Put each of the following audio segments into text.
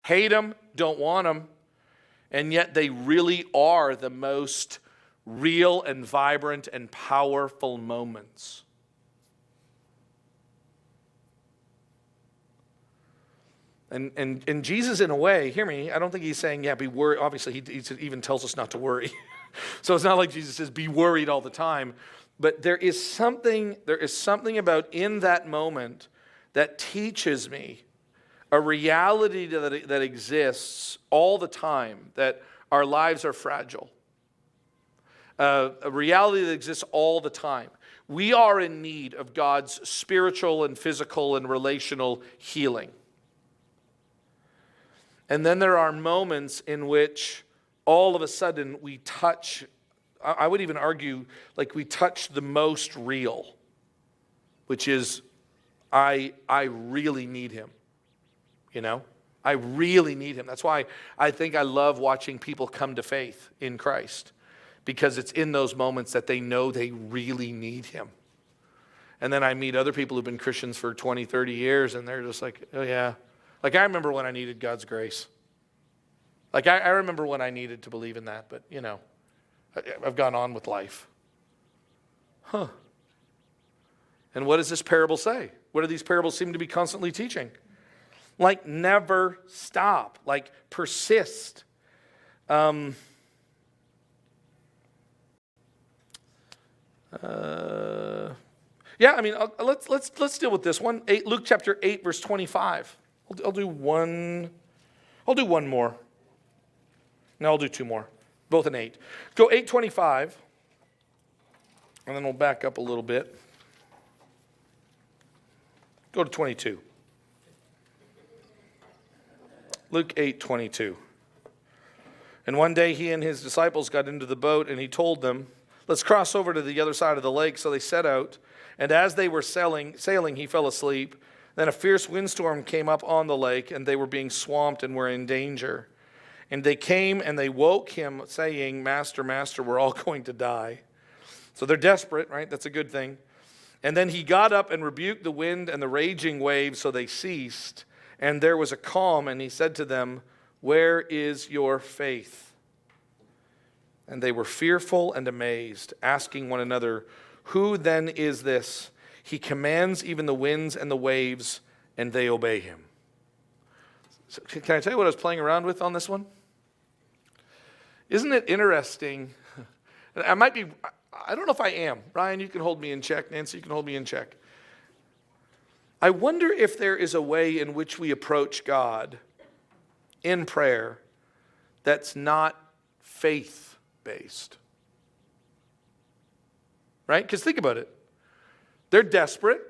hate them, don't want them, and yet they really are the most real and vibrant and powerful moments. And Jesus, in a way, hear me, I don't think he's saying, yeah, be worried. Obviously, he even tells us not to worry. So it's not like Jesus says, be worried all the time. But there is something about in that moment that teaches me a reality that exists all the time, that our lives are fragile. A reality that exists all the time. We are in need of God's spiritual and physical and relational healing. And then there are moments in which all of a sudden we touch, I would even argue, like we touch the most real, which is, I really need him, you know? I really need him. That's why I think I love watching people come to faith in Christ, because it's in those moments that they know they really need him. And then I meet other people who've been Christians for 20, 30 years, and they're just like, oh yeah. Like, I remember when I needed God's grace. Like, I remember when I needed to believe in that, but, you know, I've gone on with life. And what does this parable say? What do these parables seem to be constantly teaching? Like, never stop. Like, persist. Yeah, I mean, let's deal with this one. Luke chapter 8, verse 25. I'll do one more. No, I'll do two more. Both in 8. Go 8:25, and then we'll back up a little bit. Go to 22. Luke 8:22. And one day he and his disciples got into the boat, and he told them, let's cross over to the other side of the lake. So they set out, and as they were sailing, he fell asleep. Then a fierce windstorm came up on the lake, and they were being swamped and were in danger. And they came and they woke him, saying, Master, Master, we're all going to die. So they're desperate, right? That's a good thing. And then he got up and rebuked the wind and the raging waves, so they ceased. And there was a calm, and he said to them, where is your faith? And they were fearful and amazed, asking one another, who then is this? He commands even the winds and the waves, and they obey him. So can I tell you what I was playing around with on this one? Isn't it interesting? I don't know if I am. Ryan, you can hold me in check. Nancy, you can hold me in check. I wonder if there is a way in which we approach God in prayer that's not faith-based. Right? Because think about it. They're desperate.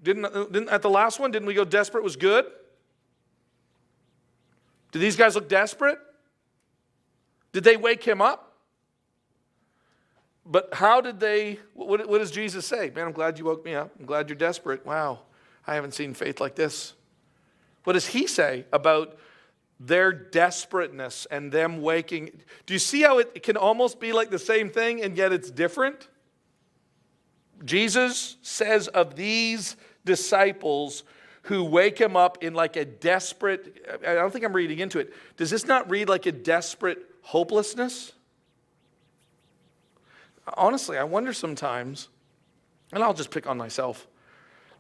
Didn't at the last one, didn't we go desperate was good? Do these guys look desperate? Did they wake him up? But how did they, what does Jesus say? Man, I'm glad you woke me up. I'm glad you're desperate. Wow, I haven't seen faith like this. What does he say about their desperateness and them waking? Do you see how it can almost be like the same thing and yet it's different? Jesus says of these disciples who wake him up in like a desperate, I don't think I'm reading into it. Does this not read like a desperate hopelessness? Honestly, I wonder sometimes, and I'll just pick on myself,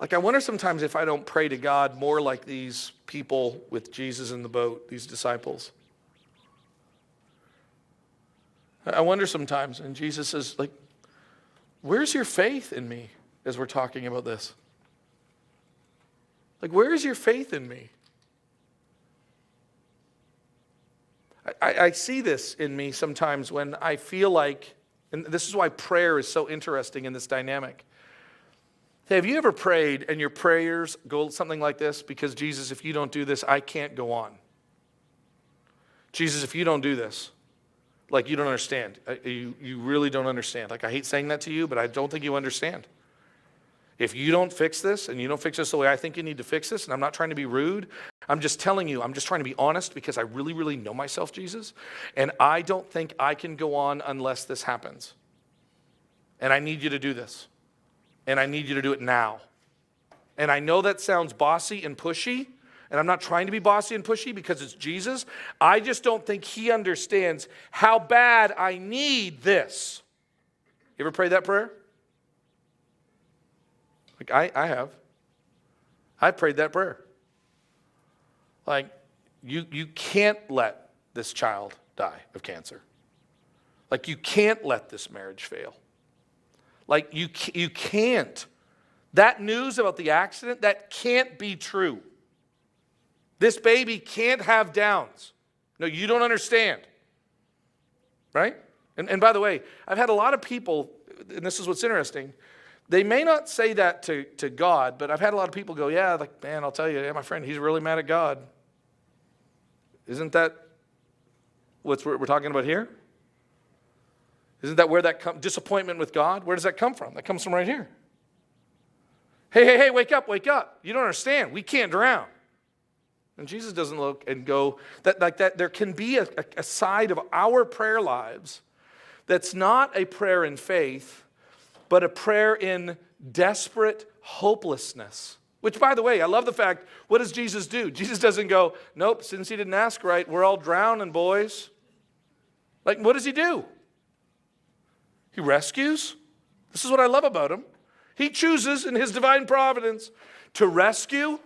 like I wonder sometimes if I don't pray to God more like these people with Jesus in the boat, these disciples. I wonder sometimes, and Jesus says, like, where's your faith in me as we're talking about this? Like, where is your faith in me? I see this in me sometimes when I feel like, and this is why prayer is so interesting in this dynamic. Hey, have you ever prayed and your prayers go something like this? Because Jesus, if you don't do this, I can't go on. Jesus, if you don't do this, like you don't understand. You really don't understand. Like I hate saying that to you, but I don't think you understand. If you don't fix this, and you don't fix this the way I think you need to fix this, and I'm not trying to be rude, I'm just telling you, I'm just trying to be honest because I really, really know myself, Jesus, and I don't think I can go on unless this happens. And I need you to do this. And I need you to do it now. And I know that sounds bossy and pushy, And I'm not trying to be bossy and pushy because it's Jesus. I just don't think he understands how bad I need this. You ever prayed that prayer? Like I have. I prayed that prayer. Like, you can't let this child die of cancer. Like, you can't let this marriage fail. Like, you can't. That news about the accident, that can't be true. This baby can't have Downs. No, you don't understand. Right? And by the way, I've had a lot of people, and this is what's interesting, they may not say that to God, but I've had a lot of people go, yeah, like, man, I'll tell you, yeah, my friend, he's really mad at God. Isn't that what we're talking about here? Isn't that where that disappointment with God, where does that come from? That comes from right here. Hey, wake up. You don't understand. We can't drown. And Jesus doesn't look and go, that there can be a side of our prayer lives that's not a prayer in faith, but a prayer in desperate hopelessness. Which, by the way, I love the fact, what does Jesus do? Jesus doesn't go, nope, since he didn't ask right, we're all drowning, boys. Like, what does he do? He rescues. This is what I love about him. He chooses in his divine providence to rescue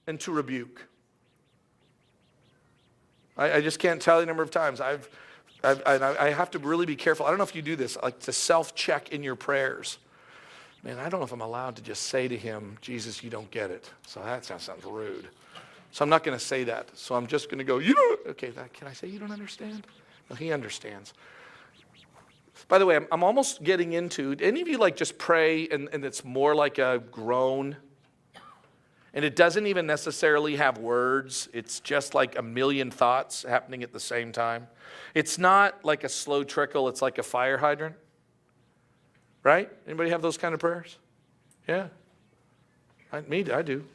and to rebuke. I just can't tell you the number of times I have to really be careful. I don't know if you do this, like to self-check in your prayers. Man, I don't know if I'm allowed to just say to him, Jesus, you don't get it. So that sounds rude. So I'm not going to say that. So I'm just going to go, you don't. Okay, can I say you don't understand? No, he understands. By the way, I'm almost getting into, any of you like just pray and it's more like a groan? And it doesn't even necessarily have words. It's just like a million thoughts happening at the same time. It's not like a slow trickle. It's like a fire hydrant. Right? Anybody have those kind of prayers? Yeah. I do.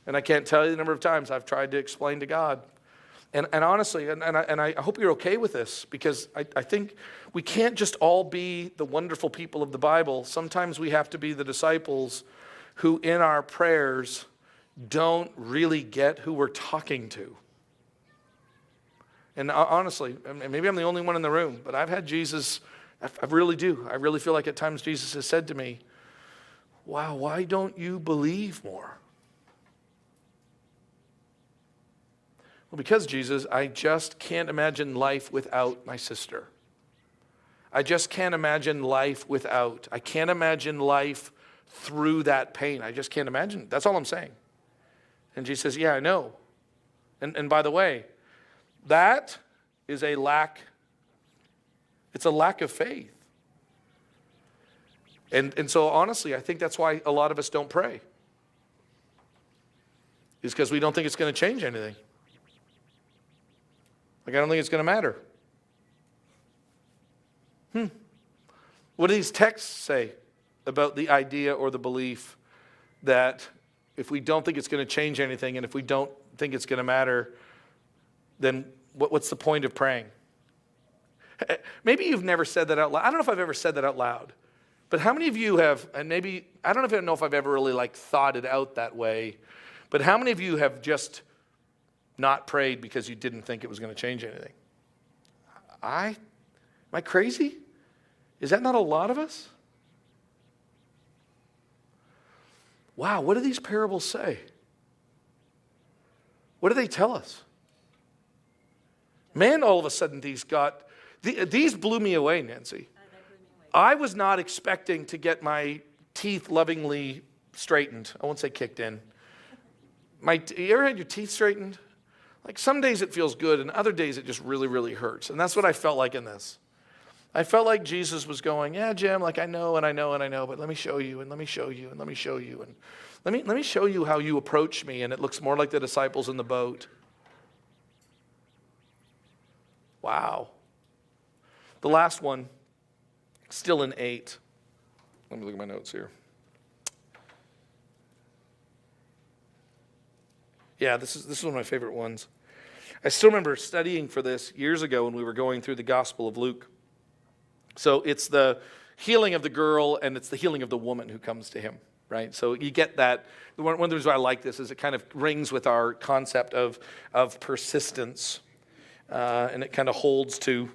And I can't tell you the number of times I've tried to explain to God. And honestly, and I hope you're okay with this, because I think we can't just all be the wonderful people of the Bible. Sometimes we have to be the disciples who in our prayers don't really get who we're talking to. And honestly, maybe I'm the only one in the room, but I've had Jesus, I really do. I really feel like at times Jesus has said to me, wow, why don't you believe more? Well, because, Jesus, I just can't imagine life without my sister. I just can't imagine life without. I can't imagine life through that pain. I just can't imagine. That's all I'm saying. And Jesus says, yeah, I know. And by the way, that is a lack. It's a lack of faith. And so honestly, I think that's why a lot of us don't pray. Is because we don't think it's going to change anything. Like, I don't think it's going to matter. What do these texts say about the idea or the belief that if we don't think it's going to change anything and if we don't think it's going to matter, then what's the point of praying? Maybe you've never said that out loud. I don't know if I've ever said that out loud. But how many of you have, and maybe, I don't know if I've ever really like thought it out that way, but how many of you have just not prayed because you didn't think it was going to change anything? Am I crazy? Is that not a lot of us? Wow, what do these parables say? What do they tell us? Man, all of a sudden these blew me away, Nancy. I was not expecting to get my teeth lovingly straightened. I won't say kicked in. You ever had your teeth straightened? Like, some days it feels good and other days it just really, really hurts. And that's what I felt like in this. I felt like Jesus was going, yeah, Jim, like I know, but let me show you, and let me show you, and let me show you. And let me show you how you approach me, and it looks more like the disciples in the boat. Wow. The last one, still in 8. Let me look at my notes here. Yeah, this is one of my favorite ones. I still remember studying for this years ago when we were going through the Gospel of Luke. So it's the healing of the girl and it's the healing of the woman who comes to him. right? So you get that. One of the reasons why I like this is it kind of rings with our concept of persistence, and it kind of holds to,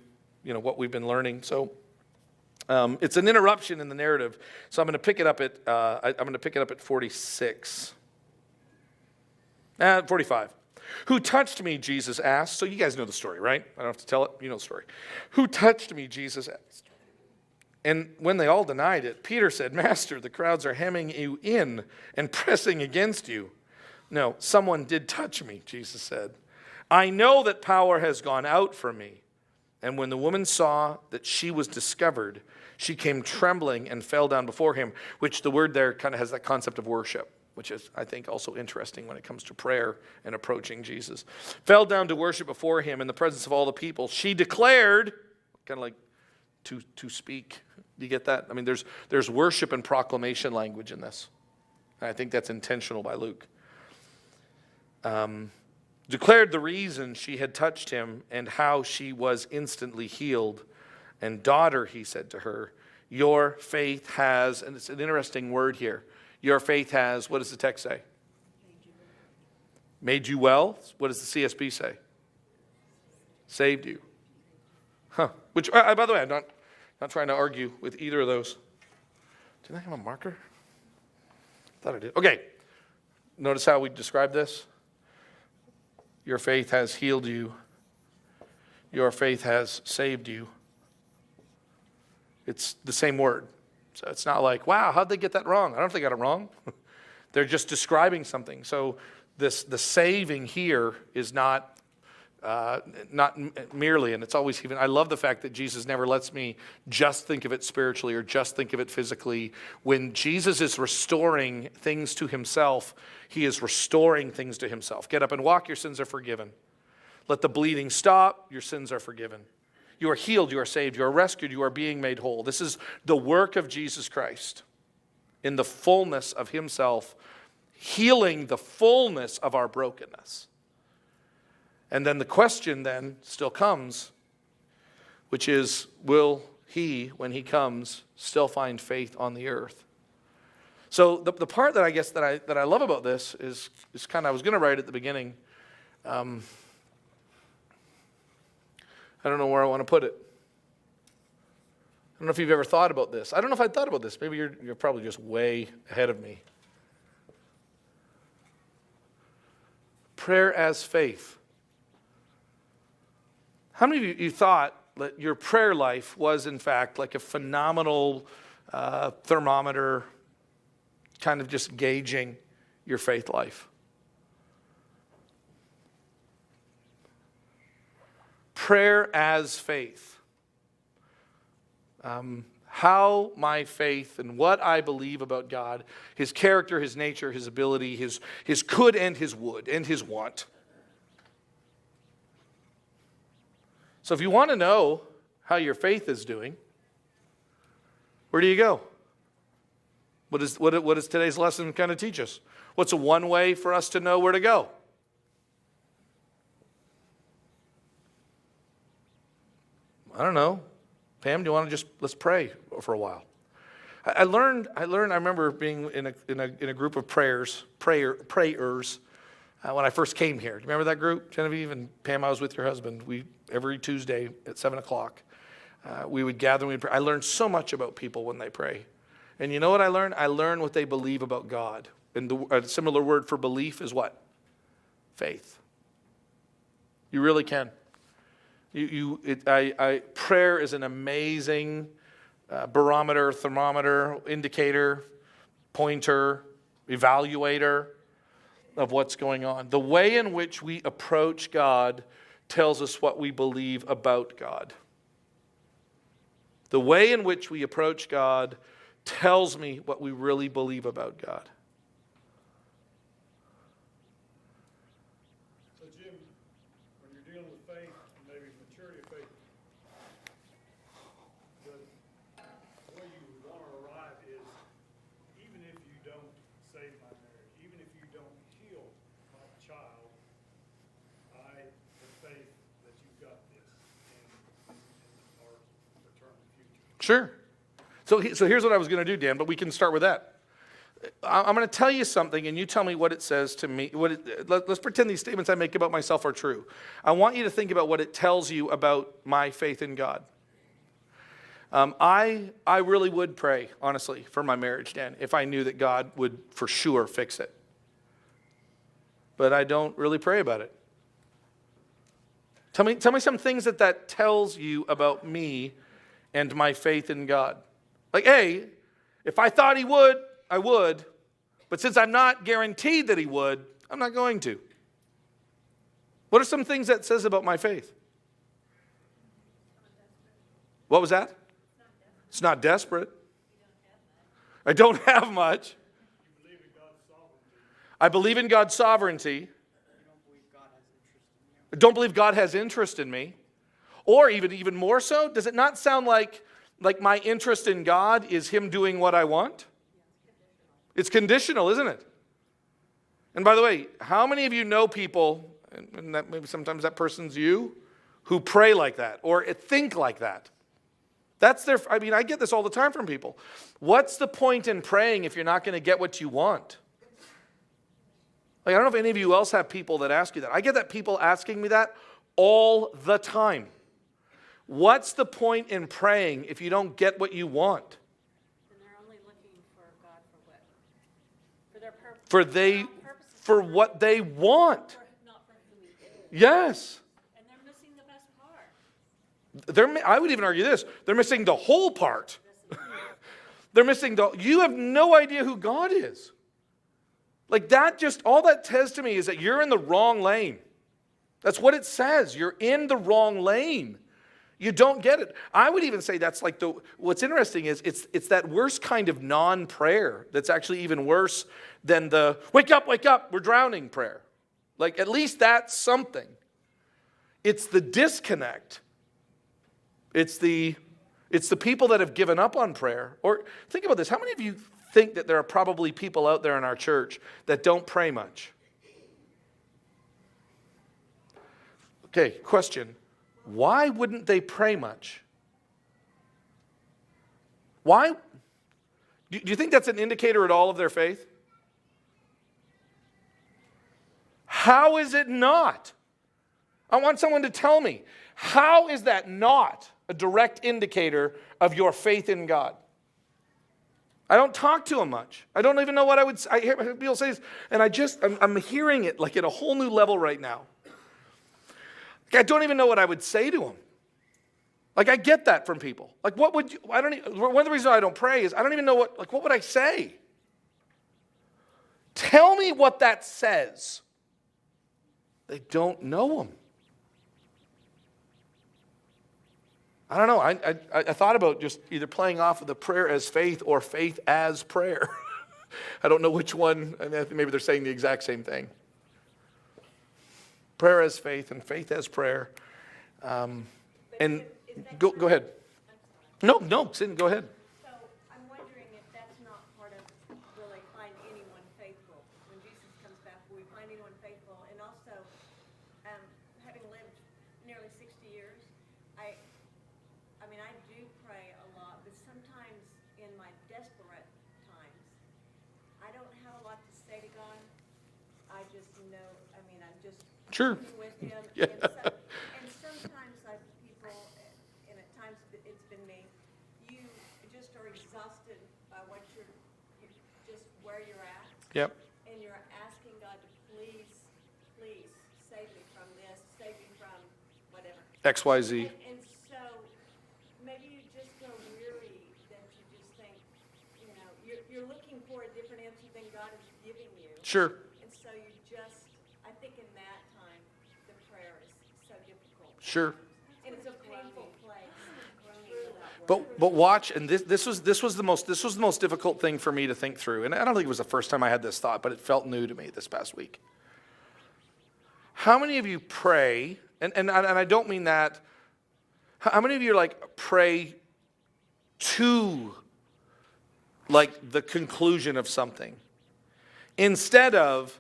what we've been learning. So it's an interruption in the narrative. So I'm going to pick it up at 46. 45. Who touched me, Jesus asked. So you guys know the story, right? I don't have to tell it. You know the story. Who touched me, Jesus asked. And when they all denied it, Peter said, Master, the crowds are hemming you in and pressing against you. No, someone did touch me, Jesus said. I know that power has gone out from me. And when the woman saw that she was discovered, she came trembling and fell down before him, which the word there kind of has that concept of worship, which is, I think, also interesting when it comes to prayer and approaching Jesus. Fell down to worship before him in the presence of all the people. She declared, kind of like to speak. Do you get that? I mean, there's worship and proclamation language in this. And I think that's intentional by Luke. Declared the reason she had touched him and how she was instantly healed. And daughter, he said to her, your faith has, and it's an interesting word here, your faith has, what does the text say? Made you well. What does the CSB say? Saved you. Huh. Which, by the way, I'm not trying to argue with either of those. Did I have a marker? I thought I did. Okay. Notice how we describe this. Your faith has healed you. Your faith has saved you. It's the same word. So it's not like, wow, how'd they get that wrong? I don't know if they got it wrong. They're just describing something. So the saving here is not merely, and it's always even, I love the fact that Jesus never lets me just think of it spiritually or just think of it physically. When Jesus is restoring things to himself, he is restoring things to himself. Get up and walk, your sins are forgiven. Let the bleeding stop, your sins are forgiven. You are healed, you are saved, you are rescued, you are being made whole. This is the work of Jesus Christ in the fullness of himself, healing the fullness of our brokenness. And then the question then still comes, which is, will he, when he comes, still find faith on the earth? So the part that I guess that I love about this is kind of, I was going to write at the beginning, I don't know where I want to put it. I don't know if you've ever thought about this. I don't know if I thought about this. Maybe you're probably just way ahead of me. Prayer as faith. How many of you thought that your prayer life was, in fact, like a phenomenal thermometer, kind of just gauging your faith life? Prayer as faith. How my faith and what I believe about God, his character, his nature, his ability, his could and his would and his want. So if you want to know how your faith is doing, where do you go? What does today's lesson kind of teach us? What's a one way for us to know where to go? I don't know. Pam, do you want to let's pray for a while? I remember being in a group of prayers when I first came here. Do you remember that group? Genevieve and Pam, I was with your husband. Every Tuesday at 7 o'clock, we would gather and we'd pray. I learned so much about people when they pray. And you know what I learned? I learned what they believe about God. And a similar word for belief is what? Faith. You really can. Prayer is an amazing barometer, thermometer, indicator, pointer, evaluator of what's going on. The way in which we approach God tells us what we believe about God. The way in which we approach God tells me what we really believe about God. So Jim, when you're dealing with faith and maybe maturity of faith, the way you want to arrive is, even if you don't save my marriage, even if you don't heal my child, I have faith that you've got this in our eternal future. Sure. So here's what I was going to do, Dan, but we can start with that. I'm going to tell you something, and you tell me what it says to me. Let's pretend these statements I make about myself are true. I want you to think about what it tells you about my faith in God. I really would pray, honestly, for my marriage, Dan, if I knew that God would for sure fix it. But I don't really pray about it. Tell me some things that tells you about me and my faith in God. Like, A, if I thought he would, I would. But since I'm not guaranteed that he would, I'm not going to. What are some things that says about my faith? What was that? It's not desperate. I don't have much. I believe in God's sovereignty. I don't believe God has interest in me. Or even more so, does it not sound like my interest in God is him doing what I want? It's conditional, isn't it? And by the way, how many of you know people, and that maybe sometimes that person's you, who pray like that or think like that? I get this all the time from people. What's the point in praying if you're not going to get what you want? I don't know if any of you else have people that ask you that. I get that people asking me that all the time. What's the point in praying if you don't get what you want? And they're only looking for God for what? For their purpose. For what they want. Not for who he is. Yes. And they're missing the best part. I would even argue this. They're missing the whole part. They're missing you have no idea who God is. Like that all that says to me is that you're in the wrong lane. That's what it says. You're in the wrong lane. You don't get it. I would even say that's like what's interesting is it's that worst kind of non-prayer that's actually even worse than the wake up, we're drowning prayer. Like at least that's something. It's the disconnect. It's the people that have given up on prayer. Or think about this. How many of you think that there are probably people out there in our church that don't pray much? Okay, question. Why wouldn't they pray much? Why? Do you think that's an indicator at all of their faith? How is it not? I want someone to tell me. How is that not a direct indicator of your faith in God? I don't talk to them much. I don't even know what I would say. I hear people say this, and I'm hearing it like at a whole new level right now. I don't even know what I would say to them. Like I get that from people. Like what would you, one of the reasons I don't pray is I don't even know what would I say? Tell me what that says. They don't know them. I don't know. I thought about just either playing off of the prayer as faith or faith as prayer. I don't know which one. I think maybe they're saying the exact same thing. Prayer as faith and faith as prayer. And go ahead. No, Sin, go ahead. So I'm wondering if that's not part of will they find anyone faithful when Jesus comes back? Will we find anyone faithful? And also, having lived nearly 60 years, I do pray a lot, but sometimes in my desperate times, I don't have a lot to say to God. I just know. I'm just Sure. with Him. Yeah. And sometimes people, and at times it's been me, you just are exhausted by what you're just where you're at. Yep. And you're asking God to please save me from this, save me from whatever. XYZ. And so maybe you just grow weary that you just think, you're looking for a different answer than God is giving you. Sure. And so you just, I think in that time, the prayer is so difficult. Sure. And it's a painful place. But watch, and this was the most difficult thing for me to think through. And I don't think it was the first time I had this thought, but it felt new to me this past week. How many of you pray, and I don't mean that, how many of you pray to the conclusion of something instead of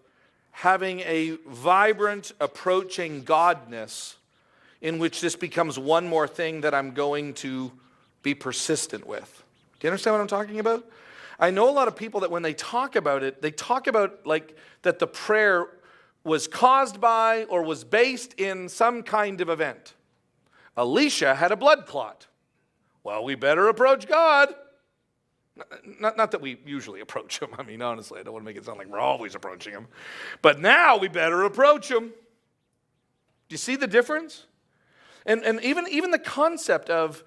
having a vibrant approaching Godness in which this becomes one more thing that I'm going to be persistent with? Do you understand what I'm talking about? I know a lot of people that when they talk about it, they talk about like that the prayer was caused by or was based in some kind of event. Elisha had a blood clot. Well, we better approach God. Not that we usually approach him. I mean, honestly, I don't want to make it sound like we're always approaching him. But now we better approach him. Do you see the difference? And even the concept of,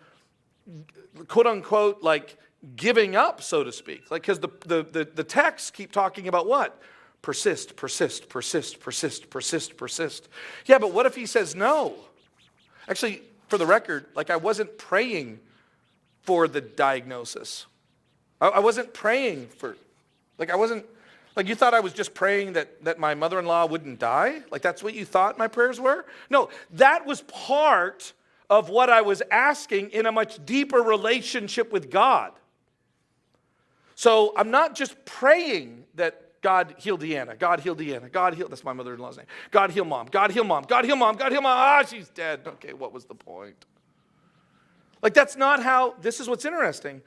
quote unquote, like giving up, so to speak. Like, because the texts keep talking about what? Persist, persist, persist, persist, persist, persist. Yeah, but what if he says no? Actually, for the record, like I wasn't praying for the diagnosis. I wasn't praying for, like I wasn't, like you thought I was just praying that my mother-in-law wouldn't die? Like that's what you thought my prayers were? No, that was part of what I was asking in a much deeper relationship with God. So I'm not just praying that God heal Deanna, God heal Deanna, God heal, that's my mother-in-law's name. God heal mom, God heal mom, God heal mom, God heal mom. Ah, she's dead. Okay, what was the point? Like that's not how, this is what's interesting.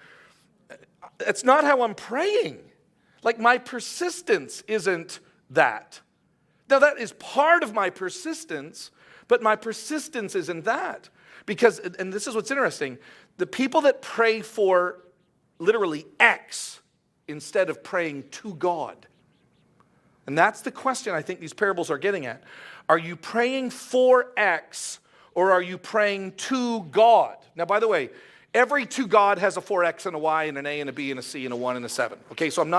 It's not how I'm praying. Like my persistence isn't that. Now that is part of my persistence, but my persistence isn't that. Because, and this is what's interesting, the people that pray for literally X instead of praying to God. And that's the question I think these parables are getting at. Are you praying for X or are you praying to God? Now, by the way, every to God has a 4X and a Y and an A and a B and a C and a 1 and a 7. Okay, so I'm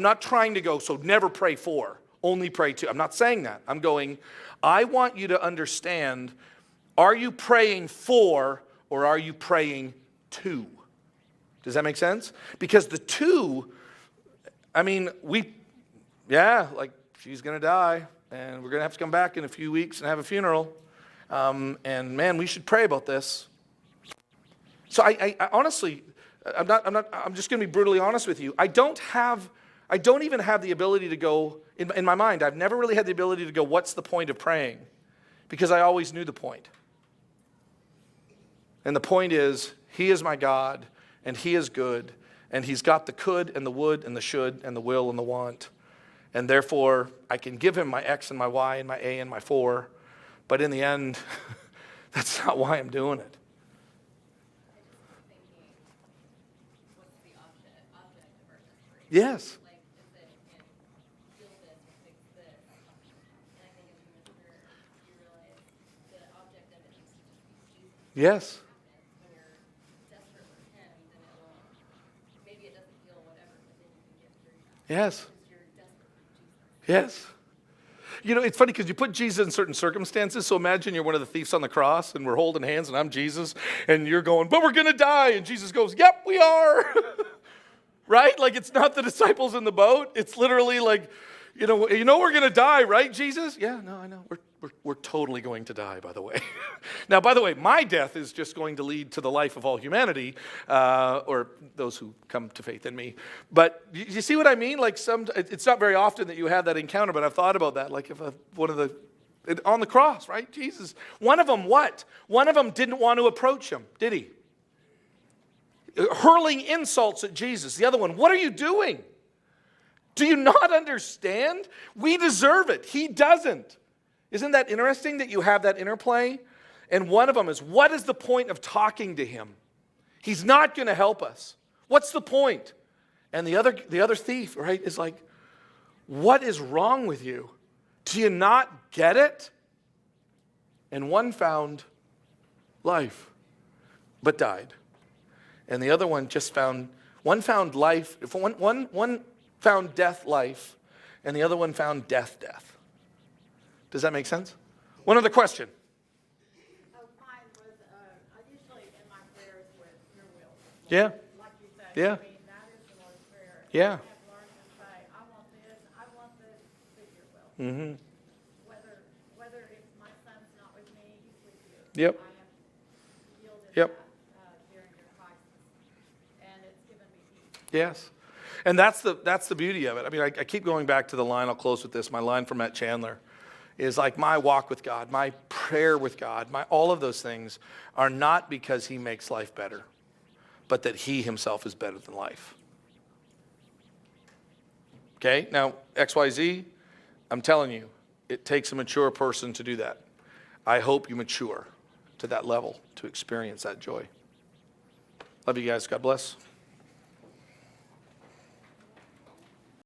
not trying to go, so never pray for, only pray to. I'm not saying that. I'm going, I want you to understand, are you praying for or are you praying to? Does that make sense? Because the to, I mean, like she's going to die and we're going to have to come back in a few weeks and have a funeral. And man, we should pray about this. So I honestly, I'm just going to be brutally honest with you. I don't even have the ability to go, in my mind, I've never really had the ability to go, what's the point of praying? Because I always knew the point. And the point is, he is my God, and he is good, and he's got the could and the would and the should and the will and the want. And therefore, I can give him my X and my Y and my A and my 4. But in the end, that's not why I'm doing it. Yes. Like, is it, heal this or fix this? And I think in the prayer, you realize the object of it needs to just be Jesus. Yes. When you're desperate for him, then it will, maybe it doesn't heal whatever, but then you can get through that. Yes. Because you're desperate for Jesus. Yes. You know, it's funny because you put Jesus in certain circumstances. So imagine you're one of the thieves on the cross and we're holding hands and I'm Jesus and you're going, but we're going to die. And Jesus goes, yep, we are. Right? Like it's not the disciples in the boat. It's literally like, you know we're going to die, right, Jesus? Yeah, no, I know. We're totally going to die, by the way. Now, by the way, my death is just going to lead to the life of all humanity, or those who come to faith in me. But you see what I mean? Like it's not very often that you have that encounter, but I've thought about that. Like if on the cross, right? Jesus. One of them, what? One of them didn't want to approach him, did he? Hurling insults at Jesus. The other one, what are you doing? Do you not understand? We deserve it. He doesn't. Isn't that interesting that you have that interplay? And one of them is, what is the point of talking to him? He's not going to help us. What's the point? And the other thief, right, is like, what is wrong with you? Do you not get it? And one found life, but died. And the other one one found life, one found death, life, and the other one found death. Does that make sense? One other question. Mine was, I usually in my prayers with your will. Yeah. Like you say. Yeah. I mean, that is the Lord's Prayer. Yeah. I have learned to say, I want this, to your will. Mm-hmm. Whether if my son's not with me, he's with you. Yep. I have yielded Yep. that during your crisis. And it's given me peace. Yes. And that's the beauty of it. I mean, I keep going back to the line. I'll close with this. My line from Matt Chandler is like my walk with God, my prayer with God, all of those things are not because he makes life better, but that he himself is better than life. Okay, now XYZ, I'm telling you, it takes a mature person to do that. I hope you mature to that level to experience that joy. Love you guys. God bless.